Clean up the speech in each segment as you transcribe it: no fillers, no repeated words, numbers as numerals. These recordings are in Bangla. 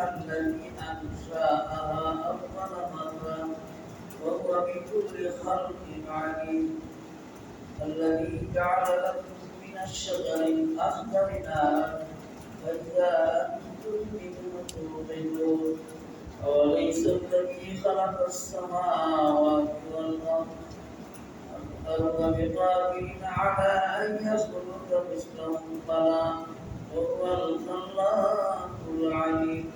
الذي أنشأها أول مرة وهو بكل خلق عليم الذي جعل لكم من الشجر الأخضر نارا فإذا أنتم منه توقدون أوليس الذي خلق السماوات والأرض بقادر على أن يخلق مثلهم بلى وهو الخلاق العليم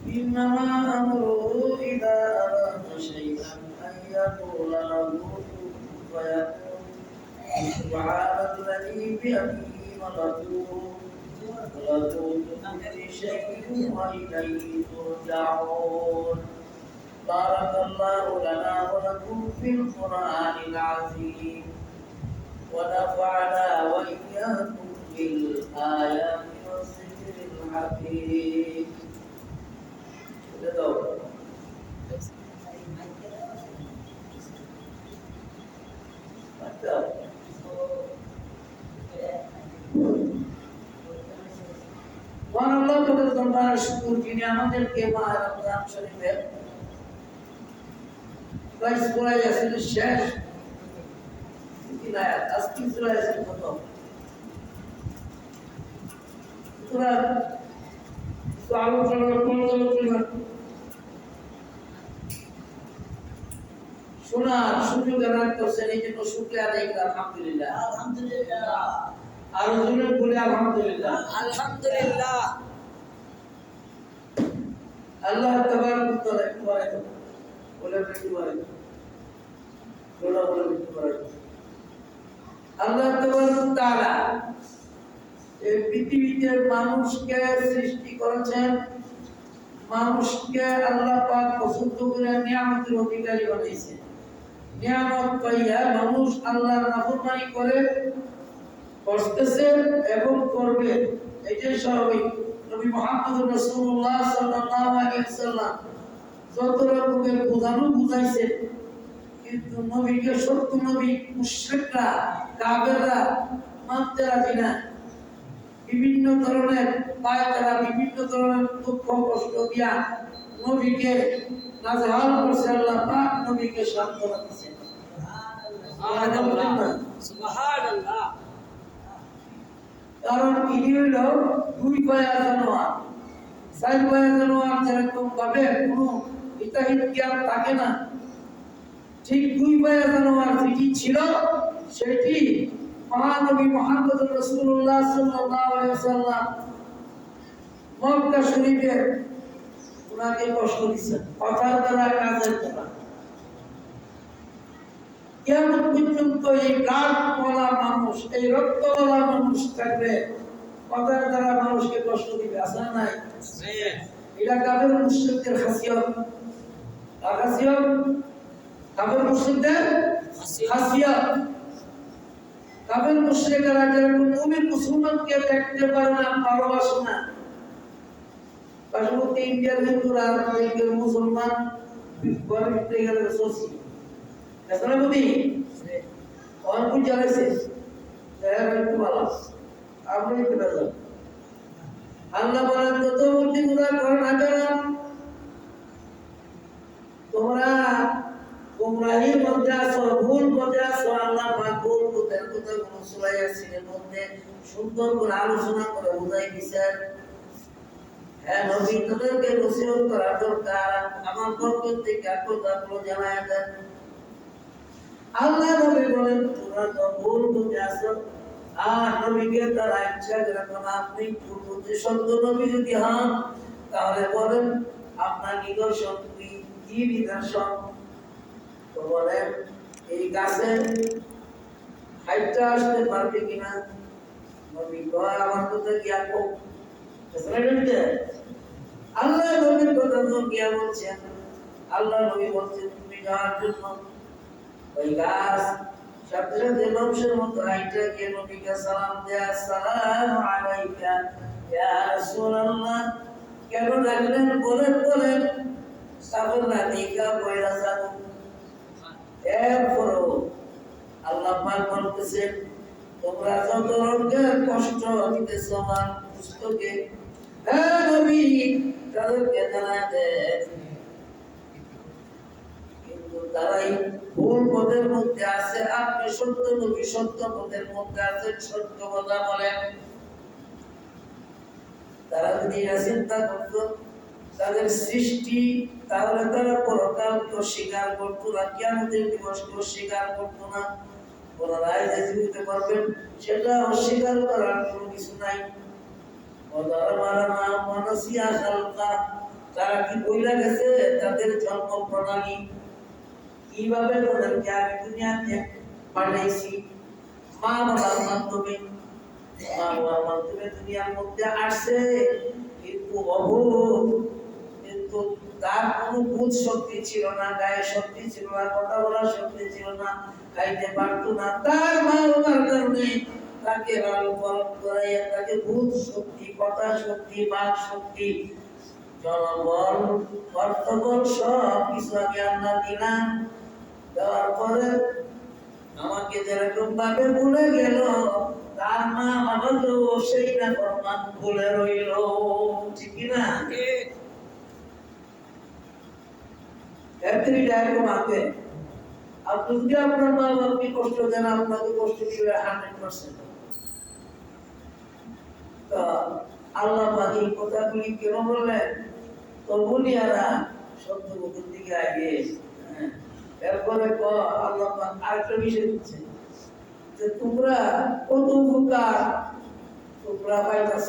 إنما أمره إذا أراد شيئا أن يقول له كن فيكون سبحان الذي بيده ملكوت كل شيء وإليه ترجعون بارك الله لنا ولكم في القرآن العظيم ونفعنا وإياكم بالآيات والذكر الحكيم. Allah berdoa syukur ini আমাদেরকে মাহ রমজান শরীফের 22 সূরা ইয়াসিনের শেষ তিন আয়াত আজকে সূরা ইয়াসিন খতম সূরা আলোচনার পর্যালোচনা শোনার সুযোগ এনার করছেন এই জন্য শুকরিয়া আদায় করি আলহামদুলিল্লাহ আলহামদুলিল্লাহ আর জন্য বলি আলহামদুলিল্লাহ আলহামদুলিল্লাহ আল্লাহ তাবারক ওয়া তাআলা বলে আল্লাহ তাবারক ওয়া তাআলা এই পৃথিবীতে মানুষকে সৃষ্টি করেছেন মানুষকে আল্লাহ পাক পছন্দ করে নিয়ামতের অধিকারী বানিয়েছেন নিয়ামত পাইয়া মানুষ আল্লাহর নাফরমানি করে করতেছে এবং করবে এটাই স্বাভাবিক নবী মুহাম্মদ রাসূলুল্লাহ সাল্লাল্লাহু আলাইহি ওয়াসাল্লাম যত রকমের বুঝাইছেন কিন্তু নবীকে সত্য নবী মুশরিকরা কাফেররা মানতে রাজি না বিভিন্ন ধরনের পায়তারা বিভিন্ন ধরনের দুঃখ কষ্ট দিয়া নবীকে নাজহাল করছে আল্লাহ পাক নবীকে সান্ত্বনা দিয়েছেন সুবহানাল্লাহ সুবহানাল্লাহ কারণ ইনি হইল দুই পায়া জানোয়ার চার পায়া জানোয়ার যেরকম ভাবে কোনো হিতাহিত জ্ঞান থাকে না ঠিক দুই পায়া জানোয়ার যেটি ছিল সেটি মহানবী মুহাম্মদ রাসূলুল্লাহ সাল্লাল্লাহু আলাইহি ওয়াসাল্লাম মক্কা শরীফে ওনাকে কষ্ট দিয়েছেন কথার দ্বারা কাজের দ্বারা কিয়ামত পর্যন্ত এই গাছওয়ালা মানুষ এই রক্তওয়ালা মানুষ থাকবে কথার দ্বারা মানুষকে কষ্ট দিবে আছে না নাই এটা কাফের মুশরিকদের খাসিয়ত খাসিয়ত কাফের মুশরিকদের খাসিয়ত কাফের মুশরিকরা যেরকম মুমিন মুসলমানকে দেখতে পারে না ভালোবাসে না পাশাপাশি ইন্ডিয়ার হিন্দুরা আর ইন্ডিয়ার মুসলমান বিপরীতে গেলে সোসি এছাড়া বুঝি অল্প জানাইছে একটু ভালো আপনি একটু বেজার আল্লাহ বলেন যত মূর্তি পূজা করো না কেন তোমরা গুমরাহির মধ্যে আছো ভুল পথে আছো আল্লাহ পাক ভুল পথের কথা কোন সূরা ইয়াসিনের মধ্যে সুন্দর করে আলোচনা করে বুঝাই দিয়েছেন হ্যাঁ নবী তাদেরকে নসিহত করা দরকার আমার পক্ষ থেকে কথাগুলো জানায় দেন আল্লাহ নবী বলেন তোমরা তো ভুল পথে আছো আর নবীকে তারা ইচ্ছা যখন আপনি ভুল পথে সত্য নবী যদি হন তাহলে বলেন আপনার নিদর্শন কি নিদর্শন তো বলেন এই গাছে হাইটটা আসতে পারবে কিনা নবী কয় আমার কথা কি আপো আল্লাহ নবীর কথা তো কি বলছেন আল্লাহ নবী বলছেন তুমি যাওয়ার জন্য ওই গাছ সাথে সাথে মানুষের মতো হাইটটা গিয়ে নবীকে সালাম দেয়া আসসালামু আলাইকা ইয়া রাসূলুল্লাহ কেন ডাকলেন বলেন সাবর না দিকা পয়লা যাবো এরপরও আল্লাহ পাক বলতেছেন তোমরা যত রকমের কষ্ট দিতেছ আমার পুস্তকে হে নবী তাদেরকে জানায় দেয়, কিন্তু তারাই ভুল পথের মধ্যে আছে। আপনি সত্য নবী, সত্য পথের মধ্যে আছেন, সত্য কথা বলেন। তারা যদি এটা চিন্তা করতো তাদের সৃষ্টি, তাহলে তারা পরকালকে অস্বীকার করতো না, কিয়ামতের দিবসকে অস্বীকার করতো না। পুনরায় যে জীবিত করবেন সেটা অস্বীকার করার কোনো কিছু নাই। তারা কি বইলা গেছে তাদের জন্ম প্রণালী, কিভাবে তাদেরকে আমি দুনিয়াতে পাঠাইছি। মা বাবার মাধ্যমে, মা বাবার মাধ্যমে দুনিয়ার মধ্যে আসছে, কিন্তু অভুত, কিন্তু তার কোনো বুধ শক্তি ছিল না, গায়ে শক্তি ছিল না, কথা বলার শক্তি ছিল না, খাইতে পারতো না। তার মা বাবার কারণে তাকে লালন পালন করাইয়া তাকে বুধ শক্তি, কথা শক্তি, বাক শক্তি, জনবল, অর্থবল সব কিছু আমি আল্লাহ দিলাম। দেওয়ার পরে আমাকে যেরকম ভাবে ভুলে গেল, তার মা বাবাকেও সেই না ফরমান ভুলে রইল। ঠিক না? এরকম আছে। আপনি যদি আপনার মা বাবাকে কষ্ট দেন, আপনাকে কষ্ট দিবে 100%। তো আল্লাহ পাক এই কথাগুলি কেন বললেন? তো বুনিয়ারা সত্য মুখের দিকে আগে। এরপরে আল্লাহ পাক আরেকটা বিষয় দিচ্ছেন যে তোমরা কত উপকার তোমরা পাইতেছ,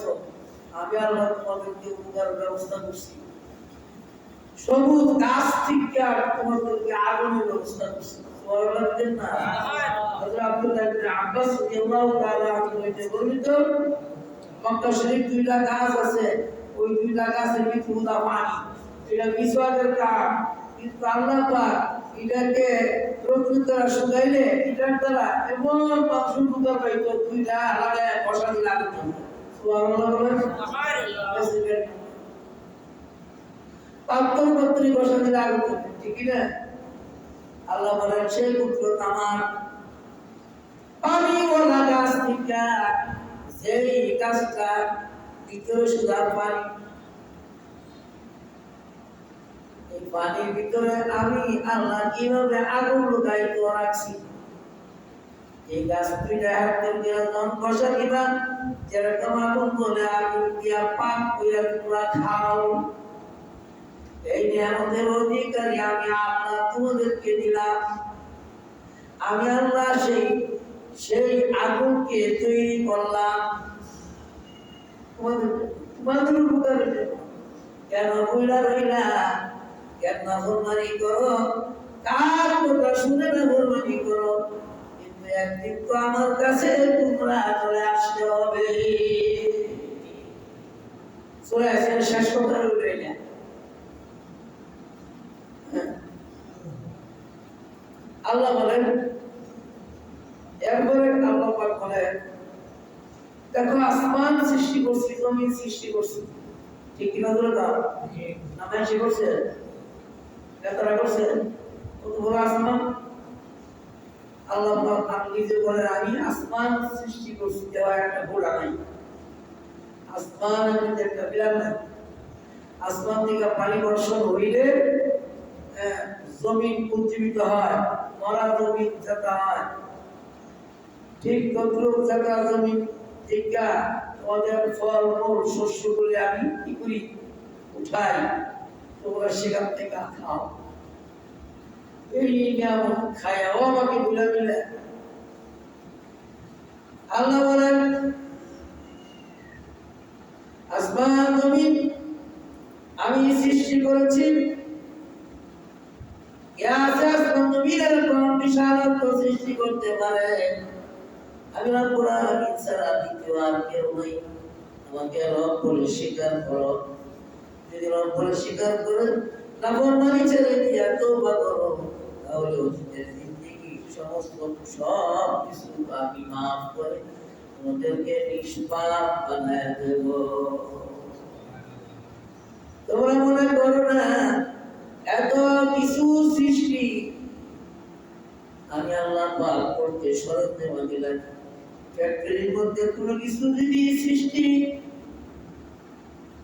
আমি আল্লাহ তোমাদেরকে উপকার ব্যবস্থা করছি। সবুজ গাছ থেকে তোমাদেরকে আগুনের ব্যবস্থা করছি। লাগছেন না? হযরত আব্দুল্লাহ ইবনে আব্বাস রাদিয়াল্লাহু তাআলা আনহু হইতে বর্ণিত, মক্কা শরীফ দুইটা গাছ আছে, ওই দুইটা গাছের ভিতরে পানি, এটা মিসওয়াকের কাঠ, কিন্তু আল্লাহ পাক এটাকে রোদ্রের দ্বারা শুকাইলে এটার দ্বারা এমন মাংস উপকার পাইতো, দুইটা লাগায় বসা দিলে আগুন জ্বলতো। সুবহানাল্লাহ বলেন। পাত্র পাত্রী বসা দিলে আগুন জ্বলতো, ঠিক না? আল্লাহ বলেন সেই পুত্র আমার পানি ওলা গাছ থেকে, যেই গাছটা ভিতরে সুদা পানি, এই পানির ভিতরে আমি আল্লাহ কিভাবে আগুন লুকায়িত রাখছি। এই গাছ দুইটা হাতের যখন বসা দিবা, যেরকম আগুন বলে আগুন দিয়া পাক কইরা তোমরা খাও। এই নিয়ামতের অধিকারী আমি আল্লাহ তোমাদেরকে দিলাম। আমি আল্লাহ সেই আগুনকে তৈরি করলাম তোমাদের উপকারের জন্য। কেন কইলা রইলা? কেন নাফরমানি করো? কার কথা শুনে নাফরমানি করো? কিন্তু একদিন তো আমার কাছে তোমরা চলে আসতে হবে। চলে আসেন, শেষ কথা রইল না। আল্লাহ বলেন, এরপরে আল্লাহ পাক বলেন, দেখো আসমান সৃষ্টি করছি, জমিন সৃষ্টি করছি, ঠিক কিনা? ধরে দাও, নামাই সে করছে, নেতারা করছে, কত বড় আসমান। আল্লাহ পাক নিজে বলেন, আমি আসমান সৃষ্টি করছি, দেওয়া একটা ঘোড়া নাই। আসমানের মধ্যে একটা বিড়াল নাই। আসমান থেকে পানি বর্ষণ হইলে জমিন উজ্জীবিত হয়, মরা জমিন জাতা হয়। ঠিক তদ্রুপ জাতা জমিন থেকে আমাদের ফল মূল শস্যগুলি আমি কি করি? উঠাই, তোমরা সেখান থেকে খাও। এই নিয়ামত খায়াও আমাকে ভুলে গেলে। আল্লাহ বলেন, আসমান জমিন আমি সৃষ্টি করেছি। আসমান জমিনের কোন বিশালত্ব সৃষ্টি করতে পারে? আমি রব্বুল আলামিন ছাড়া দ্বিতীয় আর কেউ নাই। আমাকে রব বলে স্বীকার করো। যদি রব বলে স্বীকার করে নাফরমানি ছেড়ে দিয়া তওবা করো, তাহলে অতীতের জিন্দেগি সমস্ত সব কিছু আমি মাফ করে তোমাদেরকে নিষ্পাপ বানায় দেব। তোমরা মনে করো না এত কিছু সৃষ্টি আমি আল্লাহ পাক করতে সরঞ্জাম দিলাম। ফ্যাক্টরির মধ্যে কোনো কিছু যদি সৃষ্টি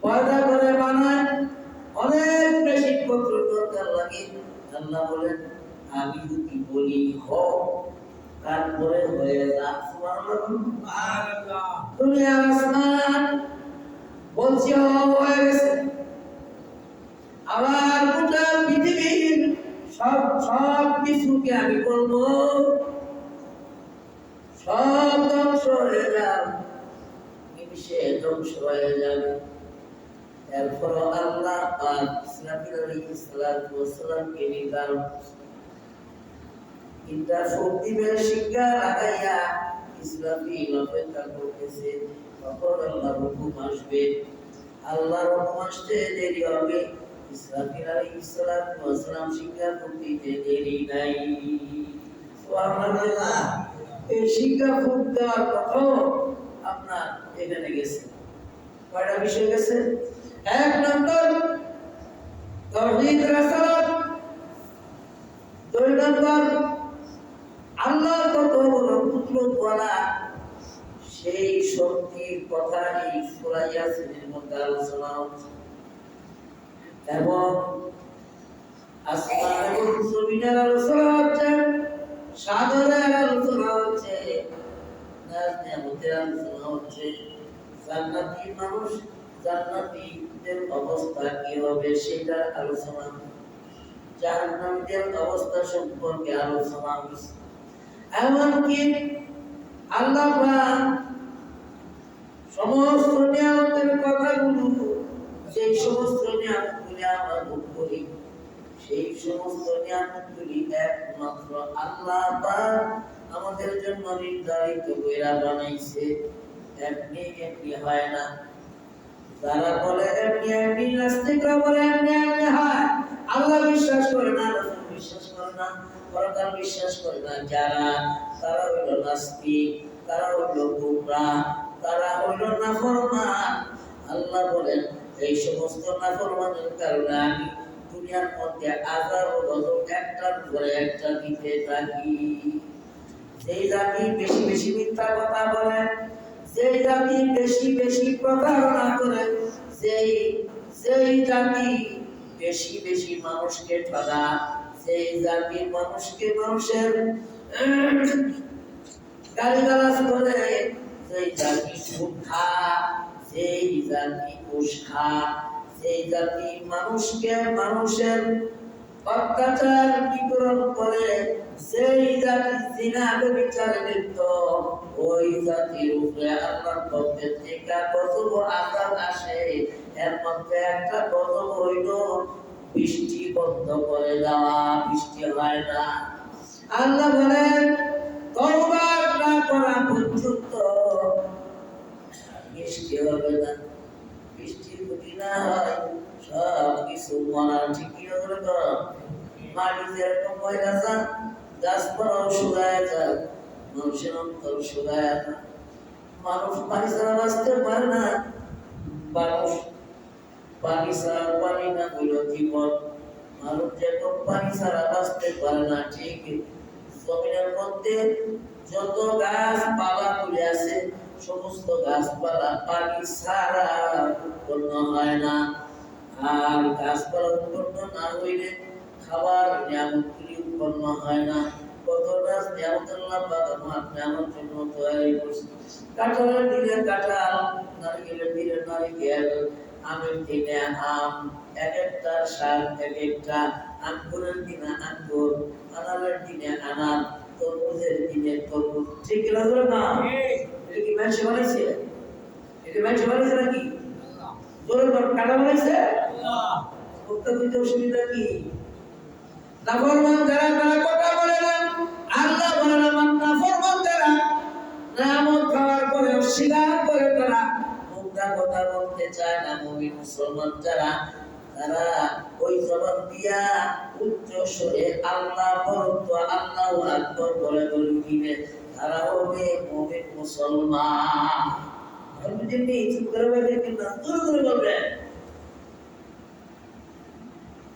পয়দা করে বানায়, লাগে। আল্লাহ বলেন আমি যদি বলি হ তারপরে হয়ে যা। সুবহানাল্লাহ। দুনিয়ার আসমান বলছি হয়ে গেছে, আবার গোটা পৃথিবীর সব কিছুকে আমি বলবো সব ধ্বংস হয়ে যাবে, নিমিষে ধ্বংস হয়ে যাবে। এরপর আল্লাহ পাক ইসরাফিল আলাইহিস সালাতু ওয়াস সালামকে নির্ধারণ ইন্টা শক্তিবের শিক্ষা লাগাইয়া ইসরাফিল অপেক্ষা করতেছে তখন আল্লাহর হুকুম আসবে। আল্লাহর হুকুম আসতে দেরি হবে, ইসরাফিল আলাইহিস সালাতু ওয়াস সালাম শিক্ষা করতে দেরি নাই। সুবহানাল্লাহ। এই শিক্ষা ফুক দেওয়ার কথা আপনার এখানে গেছে কয়টা বিষয় গেছে? এক নম্বর তাওহীদ রাসালাত, দুই নম্বর আল্লাহ কত বড় পুত্র বলা, সেই শক্তির কথা এই সূরা ইয়াসিনের মধ্যে আলোচনা হচ্ছে। এবং আসমান এবং জমিনের আলোচনা হচ্ছে, সাগরের আলোচনা হচ্ছে, নিয়ামতের আলোচনা হচ্ছে, জান্নাতি মানুষ জান্নাতীদের অবস্থা কি হবে সেটার আলোচনা, জাহান্নামীদের অবস্থা সম্পর্কে আলোচনা হচ্ছে। এমনকি আল্লাহ পাক সমস্ত নিয়ামতের কথাগুলো, সেই সমস্ত নিয়ামতগুলি আমরা ভোগ করি, সেই সমস্ত নিয়ামতগুলি একমাত্র আল্লাহ পাক আমাদের জন্য নির্ধারিত করে বানাইছে, এমনি এমনি হয় না। যারা বলে এমনি এমনি, নাস্তিকরা বলে এমনি এমনি হয়, আল্লাহ বিশ্বাস করে না, রাসূল বিশ্বাস করে না, পরকাল বিশ্বাস করে না যারা, তারা হইল নাস্তিক, তারা হইল গোমরাহ, তারা হইল নাফরমান। আল্লাহ বলেন এই সমস্ত নাফরমানের কারণে আমি দুনিয়ার মধ্যে আযাব ও গজব একটার পরে একটা দিতে থাকি। যেই জাতি বেশি বেশি মিথ্যা কথা বলে, যেই জাতি বেশি বেশি প্রতারণা করে, যেই জাতি বেশি বেশি মানুষকে ঠগায়, যেই জাতি মানুষের গালিগালাজ করে, যেই জাতি সুদ খায়, যেই জাতি ঘুষ খায়, যেই জাতি মানুষের অত্যাচার নিপীড়ন করে, সেই জাতি জিনা ব্যভিচারে লিপ্ত, ওই জাতির উপরে আল্লাহর পক্ষ থেকে গজব আযাব আসে। এর মধ্যে একটা গজব হইল বৃষ্টি বন্ধ করে দেওয়া, বৃষ্টি হয় না। আল্লাহ বলেন তওবা না করা পর্যন্ত বৃষ্টি হবে না। বৃষ্টি যদি না হয় সব কিছু মরা, ঠিকই হবে তো। মাটি যেরকম ময়লা যায়, গাছপালাও শুকায় যায়, মানুষের অন্তর শুকায় না। মানুষ পানি ছাড়া বাঁচতে পারে না, মানুষ পানি ছাড়া পানি না হইল জীবন। মানুষ যেরকম পানি ছাড়া বাঁচতে পারে না, ঠিক জমিনের মধ্যে যত গাছপালা গুলি আছে সমস্ত গাছপালা পানি ছাড়া উৎপন্ন হয় না। আর গাছপালা উৎপন্ন না হইলে খাবার নিয়ামতগুলি উৎপন্ন হয় না। কত গাছ নিয়ামত আল্লাহ পাক আমার জন্য তৈরি করছে। কাঁঠালের দিনে কাঁঠাল, নারকেলের দিনে নারকেল, আমের দিনে আম, এক একটা শাক এক একটা, আঙ্গুরের দিনে আঙ্গুর, আনারের দিনে আনার, তরমুজের দিনে তরমুজ। ঠিক না না? এটা কি মানুষ বানাইছে? এটা মানুষ বানাইছে নাকি? জোরে কাটা বানাইছে? বক্তা দিতে অসুবিধা কি? নাফরমান যারা তারা কথা বলে না, আল্লাহ বলে না। নাফরমান যারা নিয়ামত খাওয়ার পরে অস্বীকার করে, তারা মুদ্রা কথা বলতে চায় না। মুমিন মুসলমান যারা, তারা ওই জবান দিয়া উচ্চ স্বরে আল্লাহ পরত্ব আল্লাহু আকবার বলে বলবে, তারা হবে মুমিন মুসলমান। আর যদি চুপ করে বসে কিনা দূর করে বলবেন,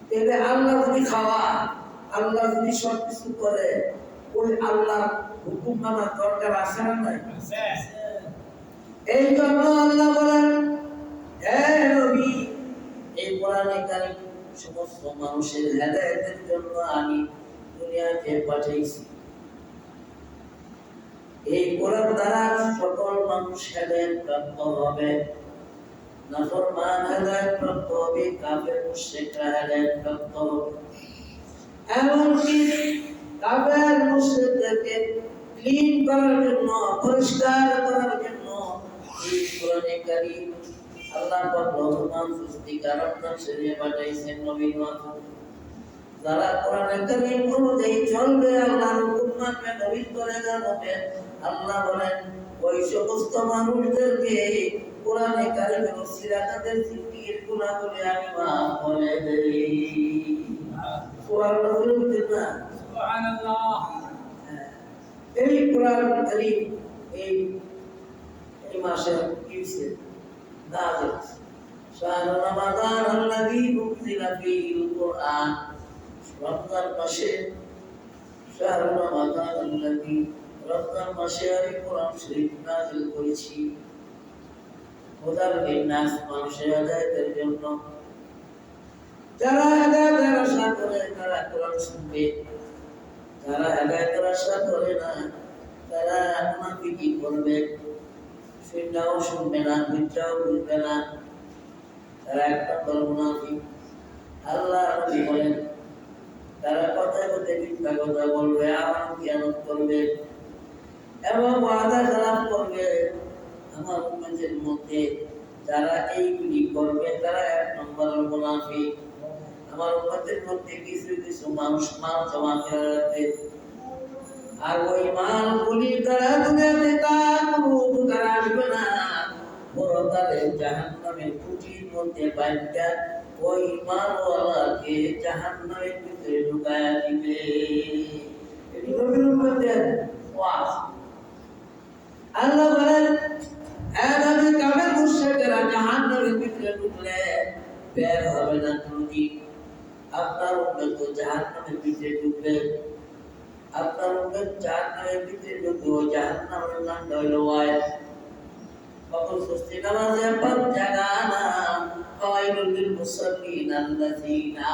তাহলে আল্লাহ যদি খাওয়া, আল্লাহ যদি সব কিছু করে, ওই আল্লাহ হুকুম মানার দরকার আছে না নাই? এই জন্য আল্লাহ বলেন হে নবী, এই কোরআনে কারীম সমস্ত মানুষের হেদায়েতের জন্য আমি দুনিয়াতে পাঠিয়েছি। এই কোরআন দ্বারা সকল মানুষ হেদায়েত প্রাপ্ত হবে। নাফরমান হেদায়েত প্রাপ্ত হবে, কাফের মুশরিকরা হেদায়েত প্রাপ্ত হবে। এমনকি কাফের মুশরিকদেরকে ক্লিন করার জন্য, পরিষ্কার করার জন্য এই কোরআনে কারীম আল্লাহ পাক লৌহ মাহফুজ থেকে আরাম শরীরে পাঠাইছেন নবীর মাধ্যমে। যারা কোরআনে কারীম অনুযায়ী চলবে, আল্লাহর হুকুম মানবে, নবীর তরিকা মানবে, আল্লাহ বলেন ওই সমস্ত মানুষদেরকে কোরআনে কারীমের ওসিলা তাদের জিন্দেগির গুনাহগুলো আমি মাফ করে দেই। সুবহানাল্লাহ, সুবহানাল্লাহ। এই কোরআন কারীম এই মাসে কিসে নাযিল শাহরু রমাদান আল্লাযী উনজিলা ফীহিল কুরআন। রমজান মাসে শাহরু রমাদান আল্লাযী, রমজান মাসে আমি কোরআন শরীফ নাযিল করেছি হুদাল লিন-নাস, মানুষের হেদায়েতের জন্য। যারা হেদায়েতের আশা করে তারা কোরআন শুনবে, যারা হেদায়েতের আশা করে না তারা মুনাফিকি করবে, শুনলেও শুনবে না, বুঝলেও বুঝবে না, তারা এক নম্বর মুনাফিক। আল্লাহ নবী বলেন তারা কথায় কথায় মিথ্যা কথা বলবে, আমার খিয়ানত করবে এবং ওয়াদা খেলাপ করবে। আমার উম্মতের মধ্যে যারা এইগুলি করবে তারা এক নম্বর মুনাফিক। আমার উম্মতের মধ্যে কিছু কিছু মানুষ মাল জমা করে রাখে, আর ওই মালগুলি তারা দুনিয়াতে কোনো উপকার আসবে না, পরকালে জাহান্নামের কুটির মধ্যে বাইন্দা ওই মালওয়ালাকে জাহান্নামের ভিতরে ঢুকায়া দিবে। এটি নবীর উম্মতের ওয়াজ। আল্লাহ বলেন নবী, কাফের মুশরিকরা জাহান্নামের ভিতরে ঢুকলে বের হবে না কোনদিন। আপনার উম্মত জাহান্নামের ভিতরে ঢুকবে, আপনার উম্মত জাহান্নামের ভিতরে ঢুকবে, জাহান্নামের নাম হইল ওয়াইল। কখন সুস্তি নামাজে পাঁচ জাগানা ফাওয়াইলুল লিল মুসাল্লিন আল্লাযিনা,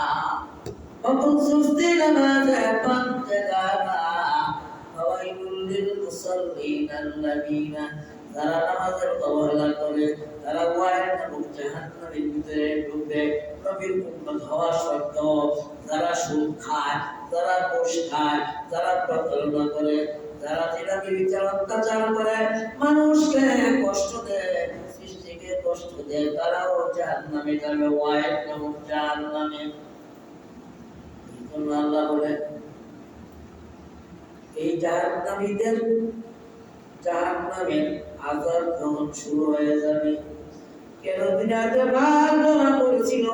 কখন সুস্তি নামাজে পাঁচ জাগানা ফাওয়াইলুল লিল মুসাল্লিন আল্লাযিনা, যারা নামাজের অবহেলা করে তারা ওয়াইল নামক জাহান্নামের ভিতরে ঢুকবে। নবীর উম্মত হওয়া সত্ত্বেও যারা সুদ খায়, যারা ঘুষ খায়, যারা প্রতারণা করে, যারা জিনাকে বিচার অত্যাচার করে, মানুষকে কষ্ট দেয়, সৃষ্টিকে কষ্ট দেয়, তারাও জাহান্নামে যাবে, ওয়াইল নামক জাহান্নামে। আল্লাহ বলেন এই জাহান্নামীদের জাহান্নামের আযাব যখন শুরু হয়ে যাবে, কেন দুনিয়াতে মাল জমা করেছিল,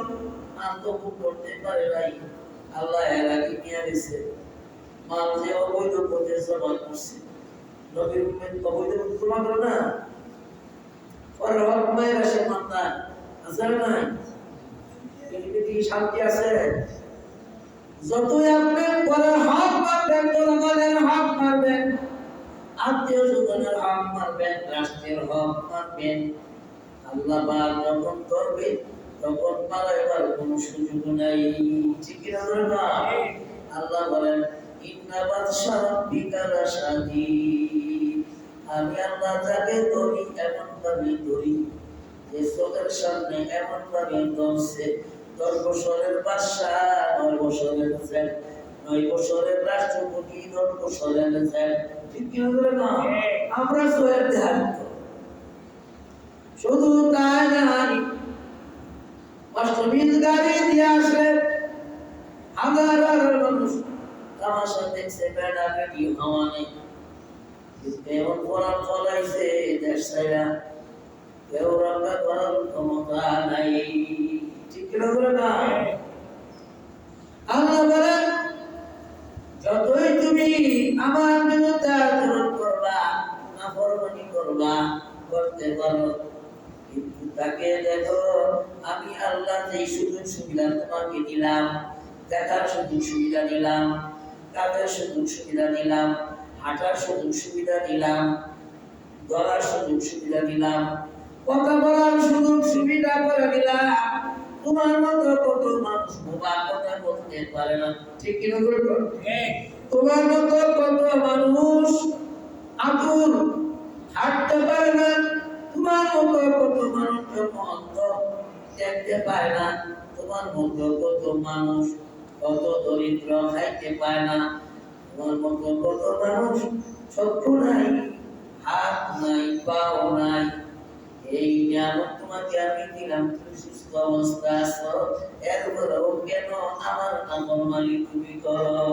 মাল তো করতে পারে নাই, আল্লাহ এর আগে নিয়ে গেছে মাল যে অবৈধ পথে জমা করছে। নবীর উম্মত অবৈধ পথে জমা করে না, ওর হক মায়ের সে মান্দা আছে না, পৃথিবীতে শান্তি আছে। যতই আপনি পরের হক মারবেন, জনগণের হক মারবেন, আত্মীয় স্বজনের হক মারবেন, রাষ্ট্রের হক মারবেন, আল্লাহ পাক যখন করবে তখন পালাইবার কোনো সুযোগ নাই। ঠিক কিনা বলেন? আল্লাহ বলেন ইন্না বাতশা রাব্বিকা লাশাদীদ, আমি আল্লাহ যাকে ধরি এমন ভাবে ধরি যে চোখের সামনে এমন ভাবে ধরছে 10 বছরের বাদশা 9 বছরের জেল, 9 বছরের রাষ্ট্রপতি 10 বছরের জেল। ঠিক কিনা বলেন? আমরা সোয়ের ধ্যান শুধু তাই নাই, অষ্টমীর গাড়ি দিয়ে আসে, হাজার হাজার মানুষ তামাশা দেখছে, বেড়া বেটি হওয়া নেই, এমন কোরআন ফলাইছে দেশ ছাইরা, কেউ রক্ষা করার ক্ষমতা নাই। ঠিক কিনা বলে না? আল্লাহ বলেন যতই তুমি আমার বিরুদ্ধে আচরণ করবা, নাফরমানি করবা, করতে পারো, কিন্তু তাকে দেখো আমি আল্লাহ যে সুযোগ সুবিধা তোমাকে দিলাম, দেখার সুযোগ সুবিধা দিলাম, কাজের সুযোগ সুবিধা দিলাম, হাঁটার সুযোগ সুবিধা দিলাম, ধরার সুযোগ সুবিধা দিলাম, কথা বলার সুযোগ সুবিধা করে দিলাম, তোমার মতো কত মানুষ বোবা কথা বলতে পারে না, ঠিক কি না বলবো? তোমার মতো কত মানুষ আতুর হাঁটতে পারে না, তোমার মতো কত মানুষ অন্ধ দেখতে পায় না, তোমার মতো কত মানুষ কত দরিদ্র খাইতে পায় না, তোমার মতো কত মানুষ চক্ষু নাই, হাত নাই, পাও নাই। এই নিয়ামত তোমাকে আমি দিলাম, তুমি সুস্থ অবস্থা আছো, এরপরেও কেন আমার নাফরমানি তুমি করো?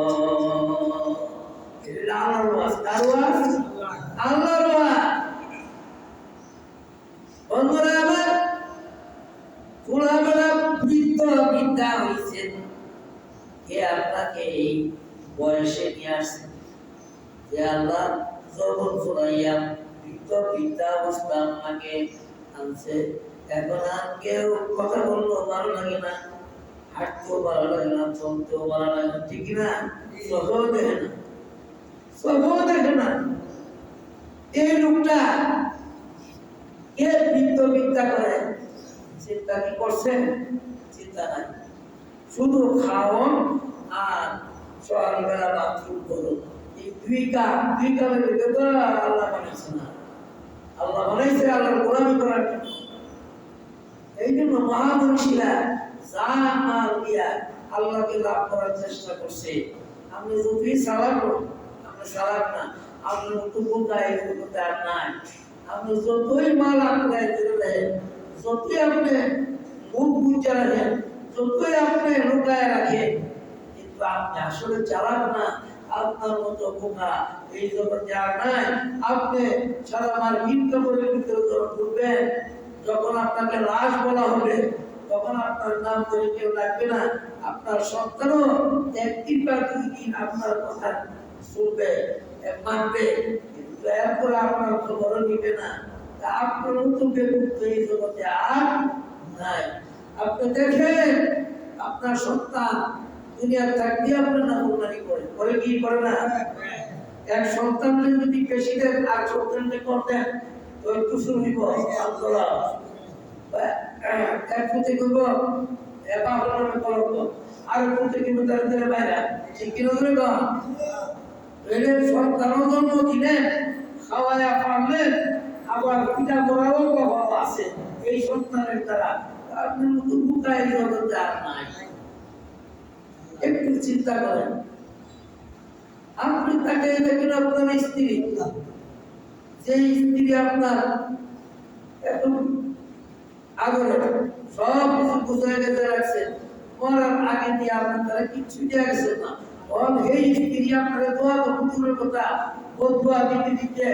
এটা আল্লাহর ওয়াজ, কার ওয়াজ? আল্লাহর ওয়াজ। বন্ধুরা আমার, খোলামেলা বৃদ্ধ বিদ্যা হয়েছেন, কে আপনাকে এই বয়সে নিয়ে আসছে? যে আল্লাহ যখন ফুরাইয়া বৃদ্ধ বিদ্যা অবস্থা আপনাকে আনছে, এখন আর কেউ কথা বললো ভালো লাগে না, হাঁটতেও ভালো লাগে না, চলতেও ভালো লাগে না, ঠিক না? চোখেও দেখে না, চোখেও দেখে না। এই লোকটা কে বৃদ্ধ বিদ্যা করে? চিন্তা কি করছেন? চিন্তা নাই, শুধু খাওন আর সকালবেলা বাথরুম করুন। এই দুই কামের ভিতরে আল্লাহ বানাইছে না, আল্লাহ বানাইছে আল্লাহর গোলামি করার জন্য। এই জন্য মহামনীষীরা জান মাল দিয়া আল্লাহকে লাভ করার চেষ্টা করছে। আপনি যতই সালাম করুন, আপনি সালাম না, আপনার মতো বোকায় এই জগতে আর নাই। আপনি যতই মাল আপনার দেন, যতই আপনি মুখ বুঝে রাখেন, যতই আপনি লুকায় রাখেন, কিন্তু আপনি আসলে চালাক না, আপনার মতো বোকা এই জগতে আর নাই। আপনি সারা মার্কিন কাপড়ের ভিতরে ঢুকবেন, যখন আপনাকে লাশ বলা হবে, তখন আপনার নাম করে কেউ ডাকবে না। আপনার সন্তানও একদিন বা দুই দিন আপনার কথা শুনবে, মানবে, কিন্তু এরপরে আপনার খবরও নিবে না। আপনার মতো বেকুব এই জগতে আর নাই। আপনি দেখেন আপনার সন্তান দুনিয়ার থাকতে আপনার নাফরমানি করে কি করে না? এক সন্তানকে যদি বেশি দেন আর সন্তানকে কম দেন তো একটু শুরু হইব আন্দোলন। এক পুঁতে করবো আর পুঁতে কিন্তু তাদের বাইরে, ঠিক কিনা করে এদের সন্তানও জন্ম দিলেন, খাওয়ায়া পারলেন, আবার পিতা করারও প্রভাব আছে এই সন্তানের দ্বারা। আপনার মতো বুকায় জগতে আর নাই। একটু চিন্তা করেন, আপনি তাকে দেখেন আপনার স্ত্রী, যে স্ত্রী আপনার এত আদরে সব কিছু বুঝাই গেছে রাখছেন, মরার আগে দিয়ে আপনার তারা কিচ্ছু দিয়ে গেছেন না। এই স্ত্রী আপনার দোয়া তো পুতুলের কথা বদুয়া দিতে দিতে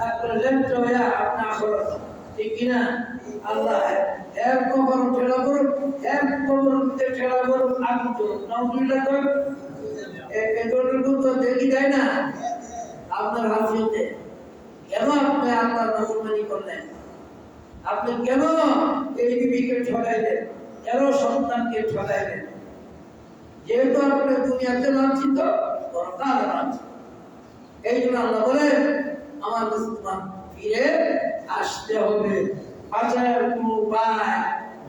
আপনার লেপ্ট হয়ে আপনি আসল, ঠিক কিনা? আল্লাহ এক কবর ঠেলা করুন, এক কবর ঠেলা করুন, আগুন করুন, নাউজুবিল্লাহ করুন। এজনের মতো দেখি যায় না আপনার হাসিতে। কেন আপনি আল্লাহর নাফরমানি করলেন? আপনি কেন এই বিবিকে ঠকাইলেন? কেন সন্তানকে ঠকাইলেন? যেহেতু আপনি দুনিয়াতে লাঞ্ছিত, পরকালে লাঞ্ছিত। এই জন্য আল্লাহ বলেন আমার কাছে তোমার ফিরে আসতে হবে, বাঁচার কোনো উপায়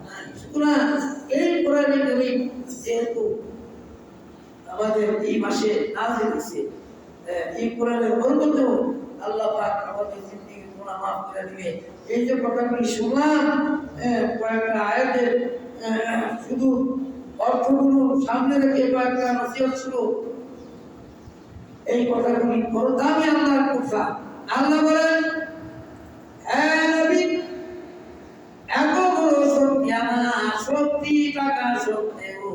নাই। সুতরাং এই কোরআনে কারীম যেহেতু আমাদের এই মাসে নাযিল হয়েছে, এই কোরআনের বরকতে আল্লাহ পাক আমাদের জিন্দেগির গুনাহ মাফ করে দিবে। এই যে কথাগুলি শুনলাম, কয়েকটা আয়াতের শুধু অর্থগুলো সামনে রেখে কয়েকটা নসিহত ছিল। এই কথাগুলি বড় দামি আল্লাহর কথা। আল্লাহ বলেন, হ্যাঁ নবী, এত বড় শক্তি আমার, শক্তি টাকা সত্ত্বেও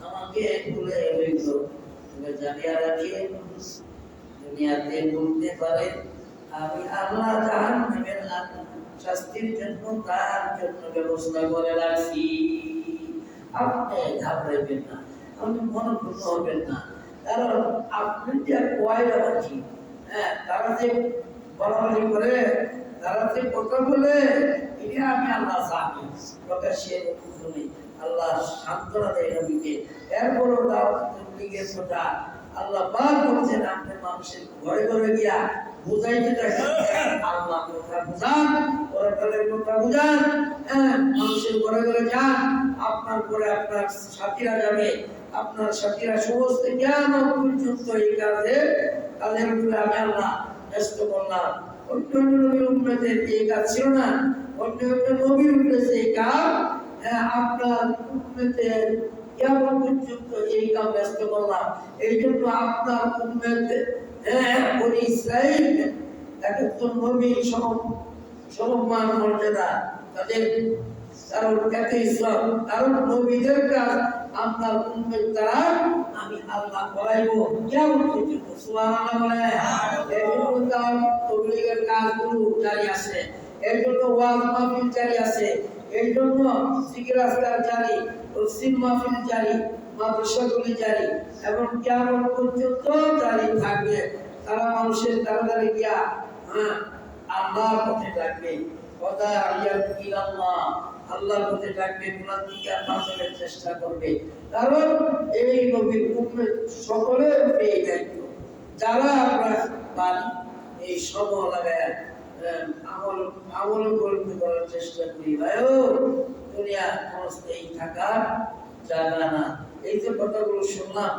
আমাকে ভুলে রইল। তুমি জানিয়া রাখিয়ে দুনিয়াতে বলতে পারে আমি আল্লাহ জাহান্নামের শাস্তির জন্য তার জন্য ব্যবস্থা করে রাখছি। আপনি ঘাবড়াইবেন না, আপনি মনোক্ষুণ্ণ হবেন না, কারণ আপনি যে কয়রা রাখি, তারা যে বলাবলি করে, তারা যে কথা বলে, এটা আমি আল্লাহ জানি, প্রকাশ্যে শুনি। আল্লাহ সান্ত্বনা দেয় নবীকে। এরপরও দাওয়াতের লিগের কথা আল্লাহ পাক বলছেন, আপনি মানুষের ঘরে ঘরে গিয়া বুঝাইতে চাইছে আল্লাহ কথা বুঝান, পরকালের কথা বুঝান। মানুষের ঘরে ঘরে যান, আপনার পরে আপনার সাথীরা যাবে, আপনার সাথীরা সমস্ত জ্ঞান পর্যন্ত এই কাজে তাদের উপরে আমি আল্লাহ ব্যস্ত করলাম। অন্য অন্য নবীর উম্মতের এই কাজ ছিল না, অন্য অন্য নবীর উম্মতে এই কাজ, আপনার উম্মতের কিয়ামত পর্যন্ত এই কাজ ব্যস্ত করলাম। এই জন্য আপনার উম্মতে বনি ইসরাইল একজন নবীর সমমান মর্যাদা, তাদের কারণ এত ইসলাম, কারণ নবীদের কাজ আপনার উম্মত দ্বারা আমি আল্লাহ করাইব কিয়ামত পর্যন্ত। সুবহানাল্লাহ বলে। এই জন্য তার তবলীগের কাজগুলো জারি আছে, এই জন্য ওয়াজ মাহফিল জারি আছে, এই জন্য জিকির আজকার জারি, তফসির মাহফিল জারি, মাদ্রাসাগুলি জারি এবং কিয়ামত পর্যন্ত জারি থাকবে। তারা মানুষের দ্বারা গিয়া আল্লাহর পথে ডাকবে, আল্লাহর পথে ডাকবে, গুনাহ থেকে বাঁচানোর চেষ্টা করবে। কারণ এই নবীর উম্মত সকলের উপরে এই দায়িত্ব। যারা আমরা পারি এই সময় লাগায় আমল করতে করার চেষ্টা করি। ভাইও দুনিয়া ক্ষণস্থায়ী থাকার জায়গা না। এই যে কথাগুলো শুনলাম,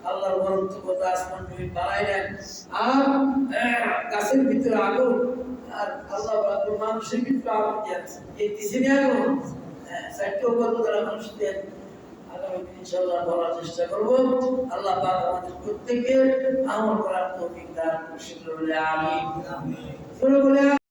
আল্লাহর বরত্ব কথা আসমান জমিন বানাইলেন, আর গাছের ভিতরে আগুন, আর আল্লাহ মানুষের ভিতরে আগুন দিয়েছে, এই দিনে আগুন চারটে উপাদান দ্বারা মানুষদের আগামী দিন ইনশাআল্লাহ বলার চেষ্টা করব। আল্লাহ পাক আমাদের প্রত্যেকের আমল করার তৌফিক দান করুন। আমিন।